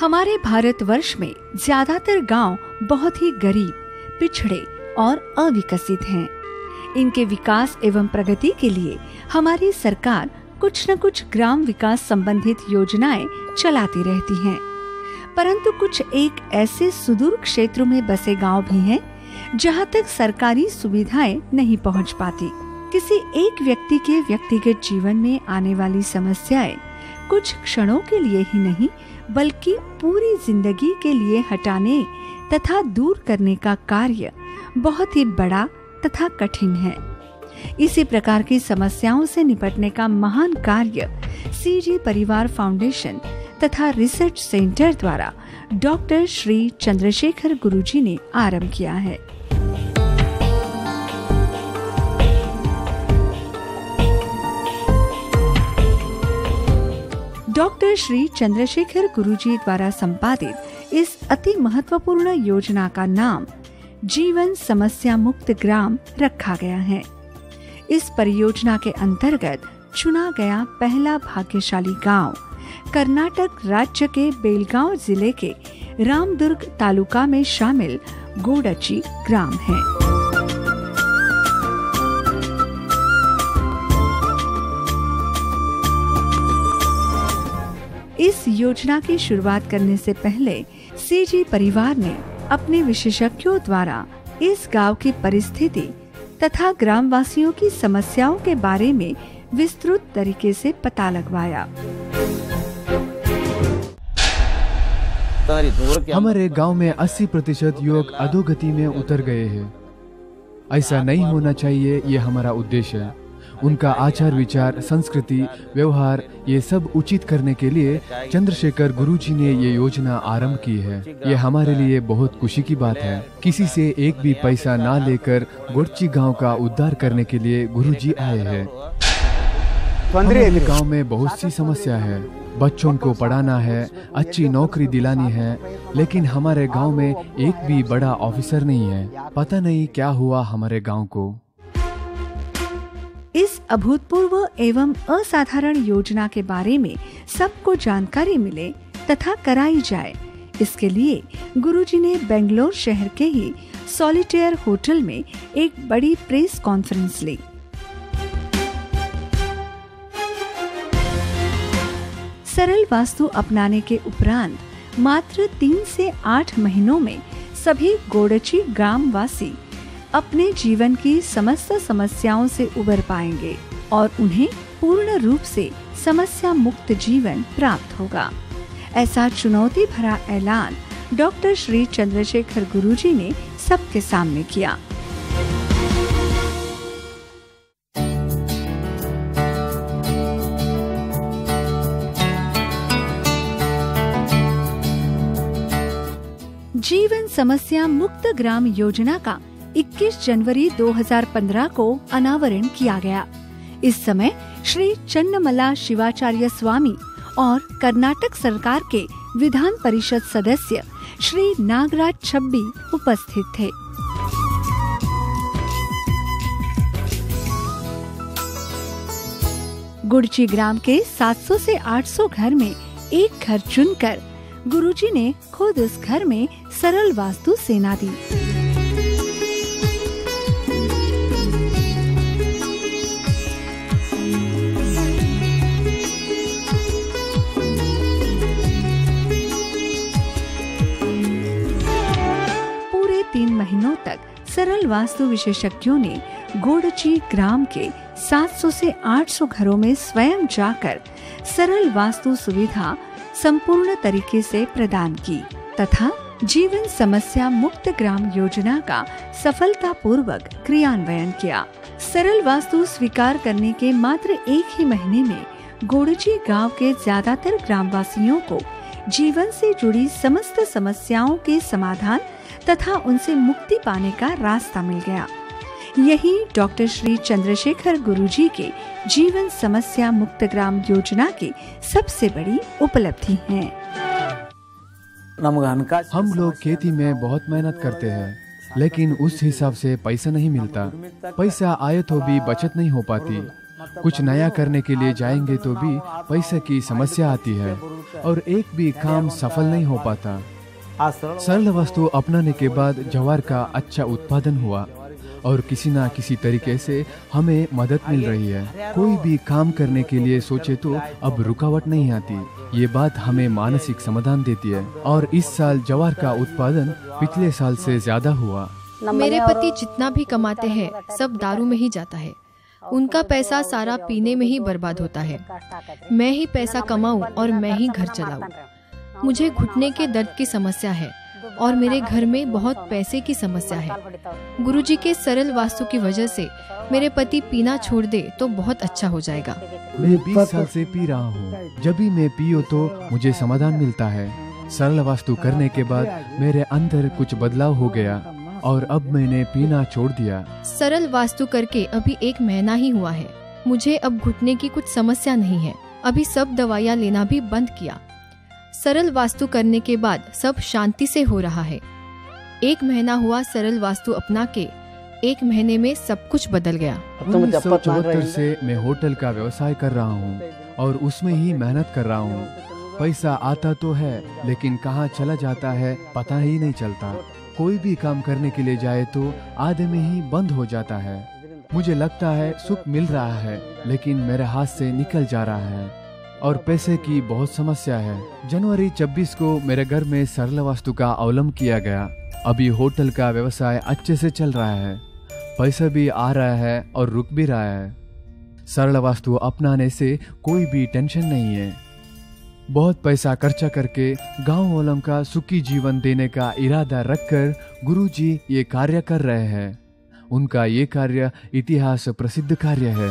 हमारे भारतवर्ष में ज्यादातर गांव बहुत ही गरीब, पिछड़े और अविकसित हैं। इनके विकास एवं प्रगति के लिए हमारी सरकार कुछ न कुछ ग्राम विकास संबंधित योजनाएं चलाती रहती हैं। परंतु कुछ एक ऐसे सुदूर क्षेत्रों में बसे गांव भी हैं जहां तक सरकारी सुविधाएं नहीं पहुंच पाती। किसी एक व्यक्ति के व्यक्तिगत जीवन में आने वाली समस्याएं कुछ क्षणों के लिए ही नहीं बल्कि पूरी जिंदगी के लिए हटाने तथा दूर करने का कार्य बहुत ही बड़ा तथा कठिन है। इसी प्रकार की समस्याओं से निपटने का महान कार्य सीजी परिवार फाउंडेशन तथा रिसर्च सेंटर द्वारा डॉक्टर श्री चंद्रशेखर गुरुजी ने आरंभ किया है। डॉक्टर श्री चंद्रशेखर गुरुजी द्वारा संपादित इस अति महत्वपूर्ण योजना का नाम जीवन समस्या मुक्त ग्राम रखा गया है। इस परियोजना के अंतर्गत चुना गया पहला भाग्यशाली गांव कर्नाटक राज्य के बेलगांव जिले के रामदुर्ग तालुका में शामिल गोडची ग्राम है। इस योजना की शुरुआत करने से पहले सीजी परिवार ने अपने विशेषज्ञों द्वारा इस गांव की परिस्थिति तथा ग्रामवासियों की समस्याओं के बारे में विस्तृत तरीके से पता लगवाया। हमारे गांव में 80% युवक अधोगति में उतर गए हैं। ऐसा नहीं होना चाहिए, ये हमारा उद्देश्य है। उनका आचार विचार, संस्कृति, व्यवहार ये सब उचित करने के लिए चंद्रशेखर गुरुजी ने ये योजना आरंभ की है। ये हमारे लिए बहुत खुशी की बात है। किसी से एक भी पैसा ना लेकर गोडची गांव का उद्धार करने के लिए गुरुजी आए हैं। हमारे गांव में बहुत सी समस्या है। बच्चों को पढ़ाना है, अच्छी नौकरी दिलानी है, लेकिन हमारे गांव में एक भी बड़ा ऑफिसर नहीं है। पता नहीं क्या हुआ हमारे गांव को। इस अभूतपूर्व एवं असाधारण योजना के बारे में सबको जानकारी मिले तथा कराई जाए, इसके लिए गुरुजी ने बेंगलोर शहर के ही सॉलिटेयर होटल में एक बड़ी प्रेस कॉन्फ्रेंस ली। सरल वास्तु अपनाने के उपरांत मात्र 3 से 8 महीनों में सभी गोडची ग्रामवासी अपने जीवन की समस्त समस्याओं से उबर पाएंगे और उन्हें पूर्ण रूप से समस्या मुक्त जीवन प्राप्त होगा। ऐसा चुनौती भरा ऐलान डॉक्टर श्री चंद्रशेखर गुरुजी ने सबके सामने किया। जीवन समस्या मुक्त ग्राम योजना का 21 जनवरी 2015 को अनावरण किया गया। इस समय श्री चन्नमला शिवाचार्य स्वामी और कर्नाटक सरकार के विधान परिषद सदस्य श्री नागराज छब्बी उपस्थित थे। गुडची ग्राम के 700 से 800 घर में एक घर चुनकर गुरुजी ने खुद उस घर में सरल वास्तु सेना दी। पूरे 3 महीनों तक सरल वास्तु विशेषज्ञों ने गोडची ग्राम के 700 से 800 घरों में स्वयं जाकर सरल वास्तु सुविधा संपूर्ण तरीके से प्रदान की तथा जीवन समस्या मुक्त ग्राम योजना का सफलतापूर्वक क्रियान्वयन किया। सरल वास्तु स्वीकार करने के मात्र 1 ही महीने में गोडची गांव के ज्यादातर ग्रामवासियों को जीवन से जुड़ी समस्त समस्याओं के समाधान तथा उनसे मुक्ति पाने का रास्ता मिल गया। यही डॉक्टर श्री चंद्रशेखर गुरुजी के जीवन समस्या मुक्त ग्राम योजना की सबसे बड़ी उपलब्धि है। हम लोग खेती में बहुत मेहनत करते हैं, लेकिन उस हिसाब से पैसा नहीं मिलता। पैसा आए तो भी बचत नहीं हो पाती। कुछ नया करने के लिए जाएंगे तो भी पैसे की समस्या आती है और एक भी काम सफल नहीं हो पाता। सरल वस्तु अपनाने के बाद ज्वार का अच्छा उत्पादन हुआ और किसी ना किसी तरीके से हमें मदद मिल रही है। कोई भी काम करने के लिए सोचे तो अब रुकावट नहीं आती। ये बात हमें मानसिक समाधान देती है। और इस साल ज्वार का उत्पादन पिछले साल से ज्यादा हुआ। मेरे पति जितना भी कमाते हैं सब दारू में ही जाता है। उनका पैसा सारा पीने में ही बर्बाद होता है। मैं ही पैसा कमाऊं और मैं ही घर चलाऊं। मुझे घुटने के दर्द की समस्या है और मेरे घर में बहुत पैसे की समस्या है। गुरुजी के सरल वास्तु की वजह से मेरे पति पीना छोड़ दे तो बहुत अच्छा हो जाएगा। मैं 20 साल से पी रहा हूँ। जब भी मैं पीऊँ तो मुझे समाधान मिलता है। सरल वास्तु करने के बाद मेरे अंदर कुछ बदलाव हो गया और अब मैंने पीना छोड़ दिया। सरल वास्तु करके अभी 1 महीना ही हुआ है। मुझे अब घुटने की कुछ समस्या नहीं है। अभी सब दवाइयाँ लेना भी बंद किया। सरल वास्तु करने के बाद सब शांति से हो रहा है। 1 महीना हुआ सरल वास्तु अपना के। 1 महीने में सब कुछ बदल गया। 1974 से मैं होटल का व्यवसाय कर रहा हूँ और उसमें ही मेहनत कर रहा हूँ। पैसा आता तो है लेकिन कहाँ चला जाता है पता ही नहीं चलता। कोई भी काम करने के लिए जाए तो आधे में ही बंद हो जाता है। मुझे लगता है सुख मिल रहा है लेकिन मेरे हाथ से निकल जा रहा है और पैसे की बहुत समस्या है। जनवरी 26 को मेरे घर में सरल वास्तु का अवलंब किया गया। अभी होटल का व्यवसाय अच्छे से चल रहा है। पैसा भी आ रहा है और रुक भी रहा है। सरल वास्तु अपनाने से कोई भी टेंशन नहीं है। बहुत पैसा खर्चा करके गांव वालों का सुखी जीवन देने का इरादा रखकर गुरुजी ये कार्य कर रहे हैं। उनका ये कार्य इतिहास प्रसिद्ध कार्य है।